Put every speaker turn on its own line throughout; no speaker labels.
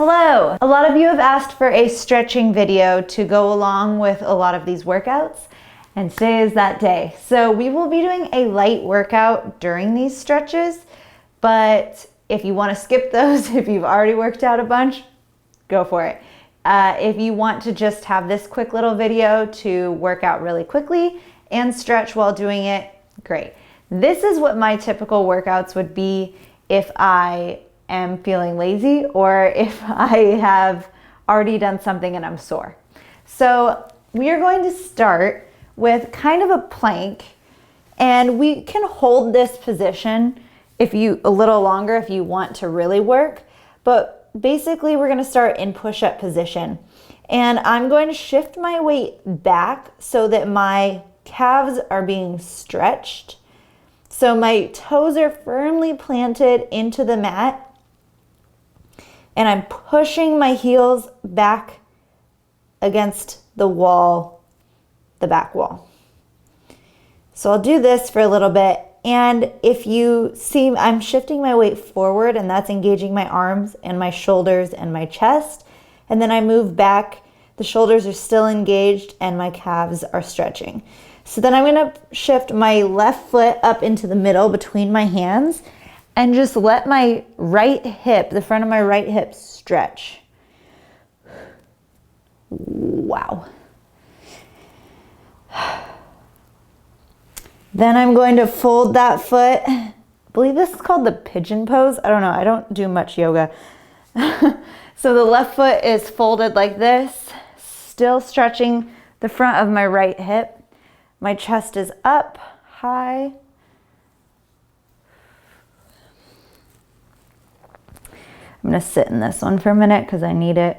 Hello! A lot of you have asked for a stretching video to go along with a lot of these workouts, and today is that day. So we will be doing a light workout during these stretches, but if you want to skip those, if you've already worked out a bunch, go for it. If you want to just have this quick little video to work out really quickly and stretch while doing it, great. This is what my typical workouts would be if I am feeling lazy or if I have already done something and I'm sore. So we are going to start with kind of a plank, and we can hold this position a little longer if you want to really work, but basically we're going to start in push-up position, and I'm going to shift my weight back so that my calves are being stretched. So my toes are firmly planted into the mat, and I'm pushing my heels back against the wall, the back wall. So I'll do this for a little bit. And if you see, I'm shifting my weight forward, and that's engaging my arms and my shoulders and my chest. And then I move back, the shoulders are still engaged and my calves are stretching. So then I'm gonna shift my left foot up into the middle between my hands and just let my right hip, the front of my right hip, stretch. Wow. Then I'm going to fold that foot. I believe this is called the pigeon pose. I don't know, I don't do much yoga. So the left foot is folded like this, still stretching the front of my right hip. My chest is up high. I'm gonna sit in this one for a minute because I need it.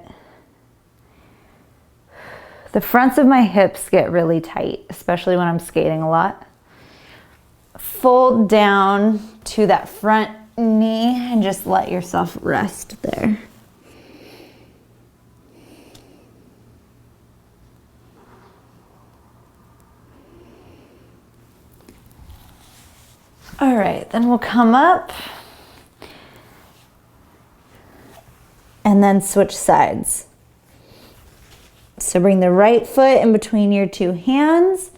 The fronts of my hips get really tight, especially when I'm skating a lot. Fold down to that front knee and just let yourself rest there. All right, then we'll come up and then switch sides. So bring the right foot in between your two hands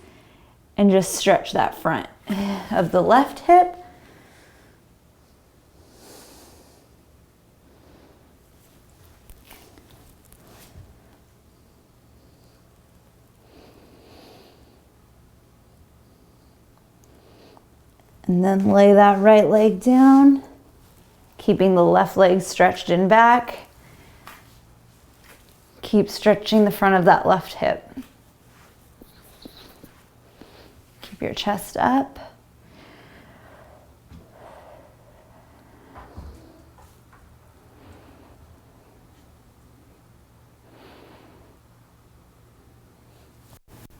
and just stretch that front of the left hip. And then lay that right leg down, keeping the left leg stretched in back. Keep stretching the front of that left hip. Keep your chest up.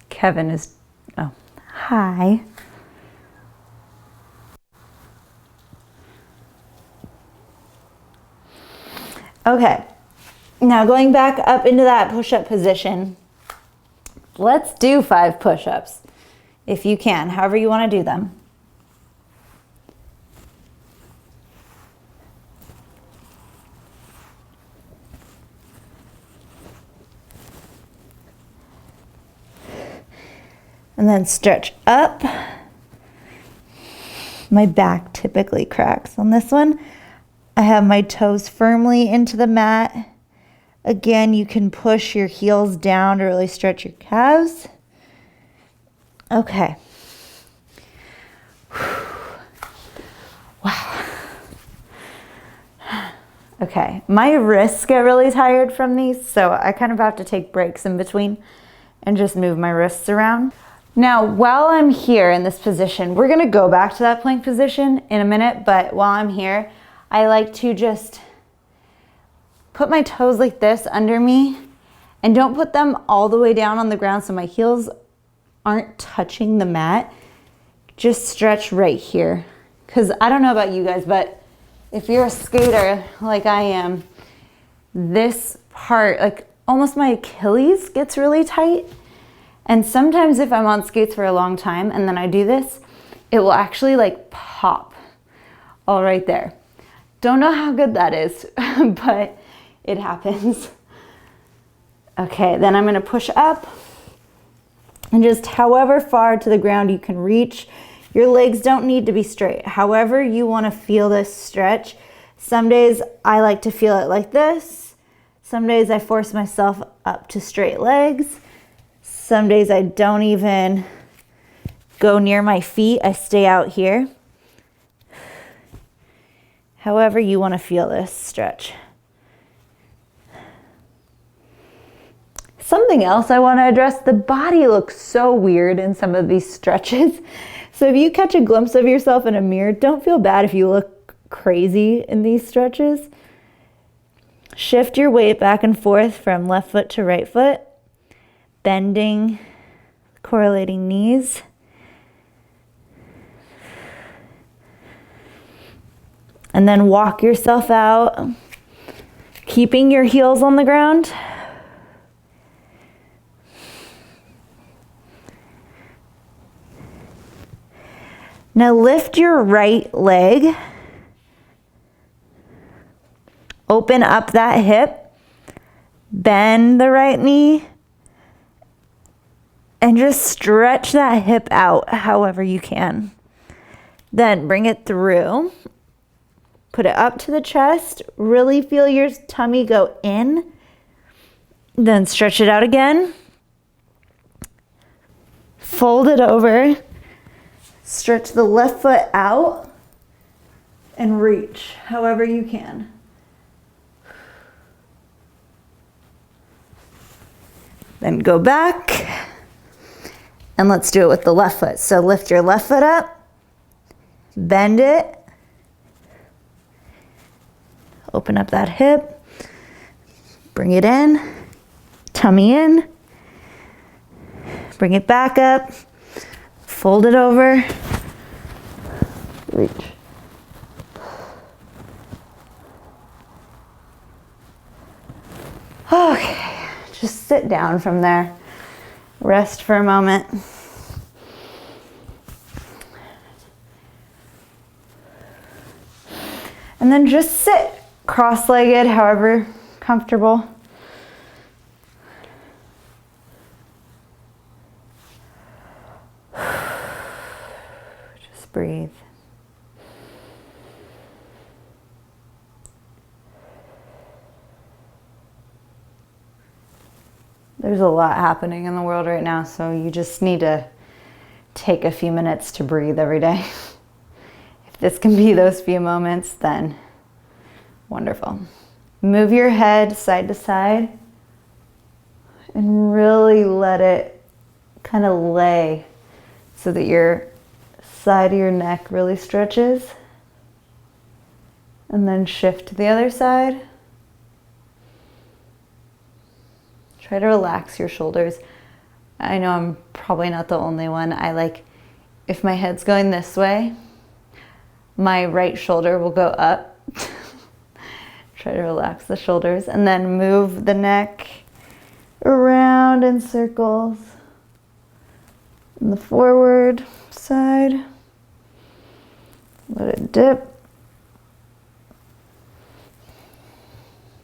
Kevin is, oh, hi. Okay, now going back up into that push-up position, let's do 5 push-ups if you can, however you want to do them. And then stretch up. My back typically cracks on this one. I have my toes firmly into the mat. Again, you can push your heels down to really stretch your calves. Okay. Wow. Okay, my wrists get really tired from these, so I kind of have to take breaks in between and just move my wrists around. Now, while I'm here in this position, we're gonna go back to that plank position in a minute, but while I'm here, I like to just put my toes like this under me, and don't put them all the way down on the ground so my heels aren't touching the mat. Just stretch right here. Because I don't know about you guys, but if you're a skater like I am, this part, like almost my Achilles gets really tight. And sometimes if I'm on skates for a long time and then I do this, it will actually like pop all right there. Don't know how good that is, but it happens. Okay, then I'm gonna push up and just however far to the ground you can reach. Your legs don't need to be straight. However you wanna feel this stretch. Some days I like to feel it like this. Some days I force myself up to straight legs. Some days I don't even go near my feet. I stay out here. However you want to feel this stretch. Something else I want to address, the body looks so weird in some of these stretches. So if you catch a glimpse of yourself in a mirror, don't feel bad if you look crazy in these stretches. Shift your weight back and forth from left foot to right foot, bending, correlating knees. And then walk yourself out, keeping your heels on the ground. Now lift your right leg. Open up that hip. Bend the right knee. And just stretch that hip out however you can. Then bring it through. Put it up to the chest, really feel your tummy go in, then stretch it out again. Fold it over, stretch the left foot out, and reach however you can. Then go back, and let's do it with the left foot. So lift your left foot up, bend it, open up that hip, bring it in, tummy in, bring it back up, fold it over, reach. Okay, just sit down from there. Rest for a moment. And then just sit cross-legged, however comfortable. Just breathe. There's a lot happening in the world right now, so you just need to take a few minutes to breathe every day. If this can be those few moments, then wonderful. Move your head side to side and really let it kind of lay so that your side of your neck really stretches. And then shift to the other side. Try to relax your shoulders. I know I'm probably not the only one. I like, if my head's going this way, my right shoulder will go up. Try to relax the shoulders and then move the neck around in circles. On the forward side, let it dip.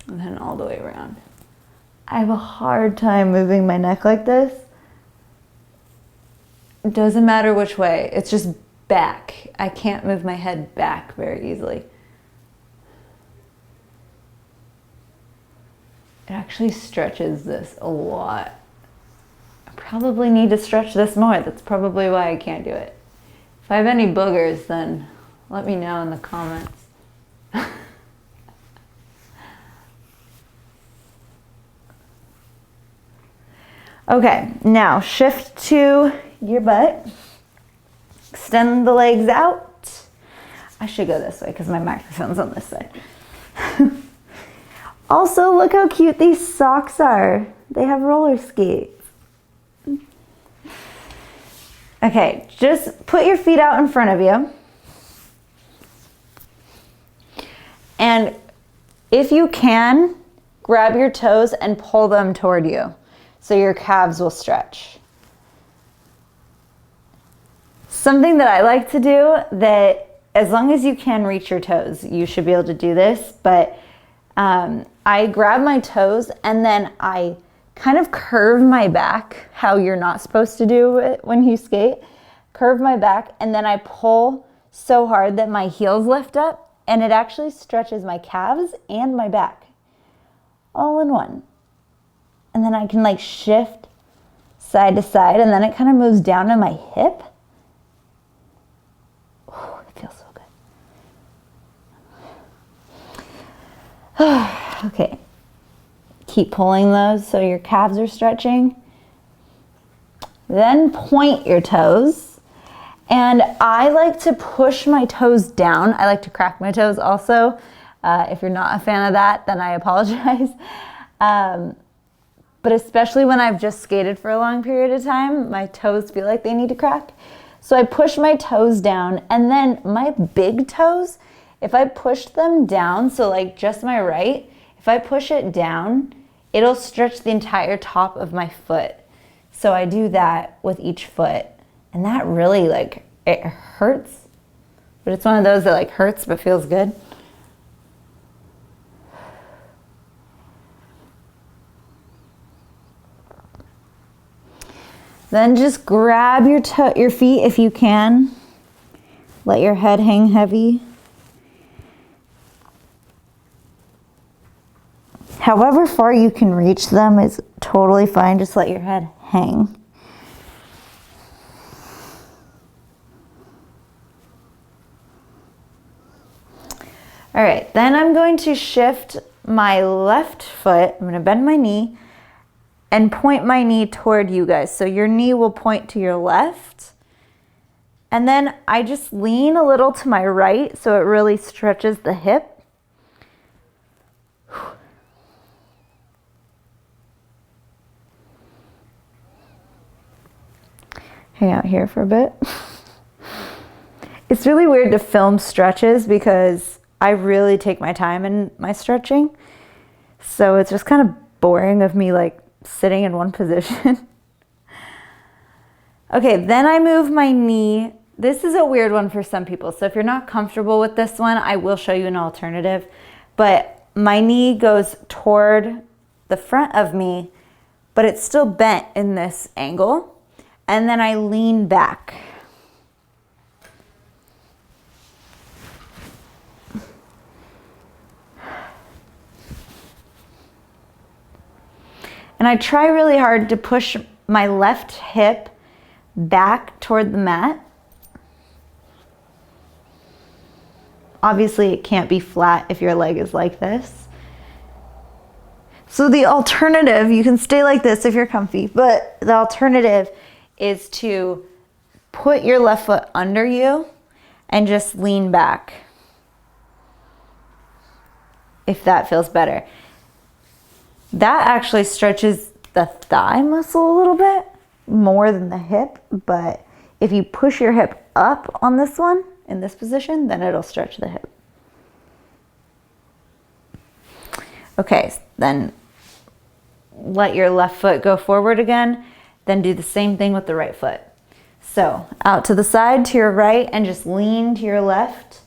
And then all the way around. I have a hard time moving my neck like this. It doesn't matter which way, it's just back. I can't move my head back very easily. It actually stretches this a lot. I probably need to stretch this more. That's probably why I can't do it. If I have any boogers, then let me know in the comments. Okay, now shift to your butt. Extend the legs out. I should go this way because my microphone's on this side. Also, look how cute these socks are. They have roller skates. Okay, just put your feet out in front of you. And if you can, grab your toes and pull them toward you so your calves will stretch. Something that I like to do, that as long as you can reach your toes, you should be able to do this, but I grab my toes and then I kind of curve my back, how you're not supposed to do it when you skate. Curve my back and then I pull so hard that my heels lift up, and it actually stretches my calves and my back all in one. And then I can like shift side to side, and then it kind of moves down to my hip. Oh, it feels so good. Okay, keep pulling those so your calves are stretching. Then point your toes. And I like to push my toes down. I like to crack my toes also. If you're not a fan of that, then I apologize. But especially when I've just skated for a long period of time, my toes feel like they need to crack. So I push my toes down, and then my big toes, if I push them down, so like just my right, if I push it down, it'll stretch the entire top of my foot. So I do that with each foot. And that really, like, it hurts, but it's one of those that like hurts but feels good. Then just grab your feet if you can. Let your head hang heavy. However far you can reach them is totally fine. Just let your head hang. All right, then I'm going to shift my left foot. I'm gonna bend my knee and point my knee toward you guys. So your knee will point to your left. And then I just lean a little to my right so it really stretches the hip. Hang out here for a bit. It's really weird to film stretches because I really take my time in my stretching. So it's just kind of boring of me like sitting in one position. Okay, then I move my knee. This is a weird one for some people. So if you're not comfortable with this one, I will show you an alternative. But my knee goes toward the front of me, but it's still bent in this angle. And then I lean back. And I try really hard to push my left hip back toward the mat. Obviously, it can't be flat if your leg is like this. So the alternative, you can stay like this if you're comfy, but the alternative is to put your left foot under you and just lean back, if that feels better. That actually stretches the thigh muscle a little bit more than the hip, but if you push your hip up on this one, in this position, then it'll stretch the hip. Okay, then let your left foot go forward again, then do the same thing with the right foot. So out to the side to your right and just lean to your left.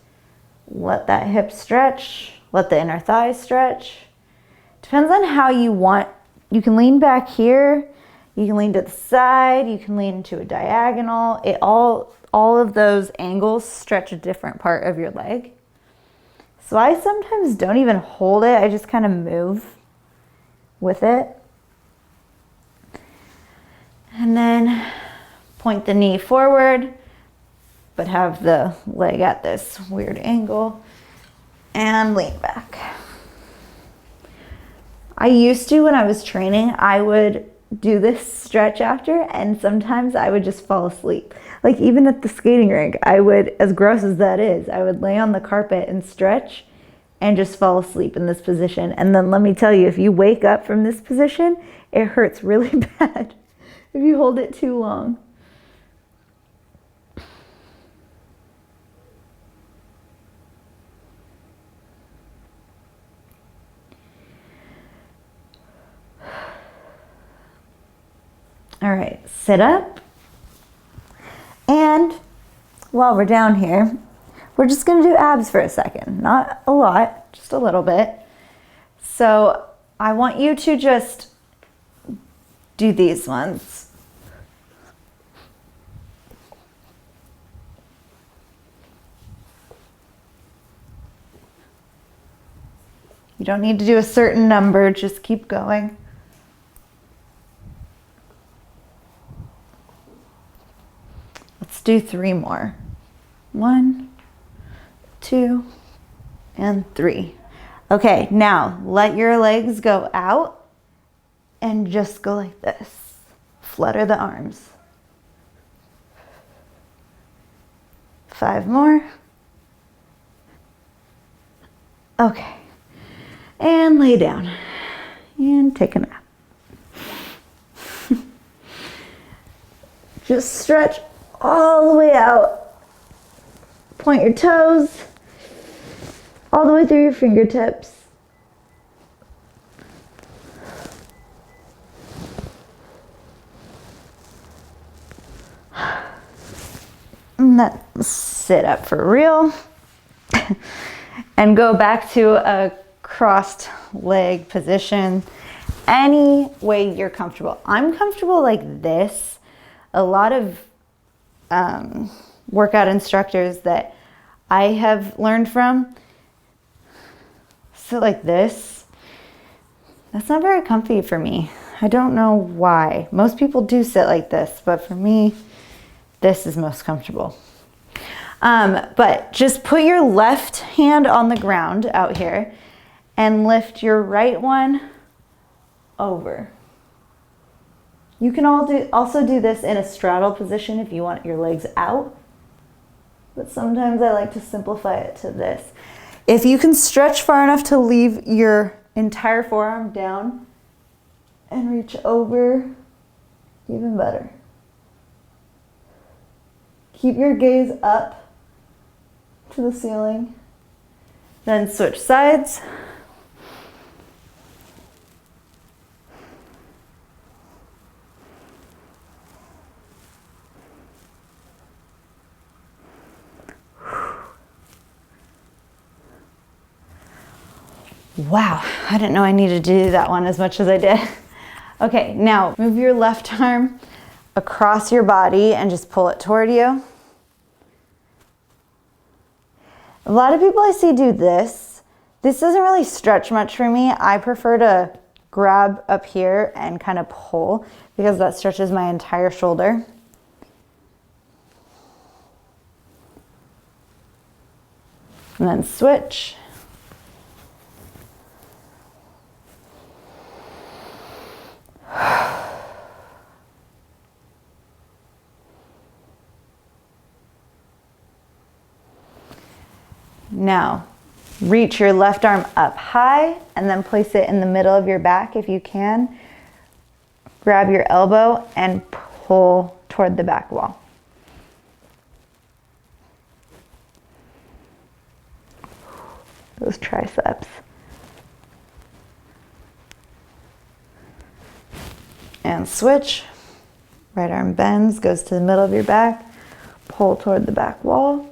Let that hip stretch, let the inner thigh stretch. Depends on how you want. You can lean back here, you can lean to the side, you can lean to a diagonal. All of those angles stretch a different part of your leg. So I sometimes don't even hold it, I just kind of move with it. And then point the knee forward, but have the leg at this weird angle and lean back. I used to, when I was training, I would do this stretch after, and sometimes I would just fall asleep. Like even at the skating rink, I would, as gross as that is, I would lay on the carpet and stretch and just fall asleep in this position. And then let me tell you, if you wake up from this position, it hurts really bad if you hold it too long. All right, sit up. And while we're down here, we're just gonna do abs for a second. Not a lot, just a little bit. So I want you to just do these ones. You don't need to do a certain number, just keep going. Let's do 3 more. 1, 2, and 3. Okay, now let your legs go out and just go like this. Flutter the arms. 5 more. Okay. And lay down and take a nap. Just stretch all the way out. Point your toes all the way through your fingertips. And then sit up for real. And go back to a crossed leg position any way you're comfortable. I'm comfortable like this. A lot of workout instructors that I have learned from sit like this. That's not very comfy for me. I don't know why. Most people do sit like this, but for me, this is most comfortable. But just put your left hand on the ground out here and lift your right one over. You can also do this in a straddle position if you want your legs out, but sometimes I like to simplify it to this. If you can stretch far enough to leave your entire forearm down and reach over, even better. Keep your gaze up to the ceiling, then switch sides. Wow, I didn't know I needed to do that one as much as I did. Okay, now move your left arm across your body and just pull it toward you. A lot of people I see do this. This doesn't really stretch much for me. I prefer to grab up here and kind of pull because that stretches my entire shoulder. And then switch. Now, reach your left arm up high and then place it in the middle of your back if you can. Grab your elbow and pull toward the back wall. Those triceps. And switch. Right arm bends, goes to the middle of your back. Pull toward the back wall.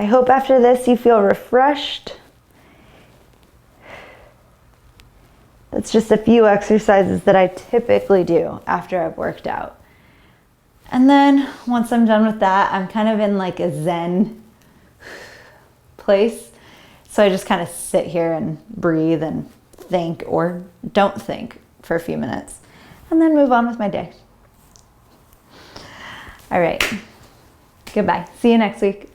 I hope after this you feel refreshed. That's just a few exercises that I typically do after I've worked out. And then once I'm done with that, I'm kind of in like a Zen place. So I just kind of sit here and breathe and think or don't think for a few minutes and then move on with my day. All right. Goodbye. See you next week.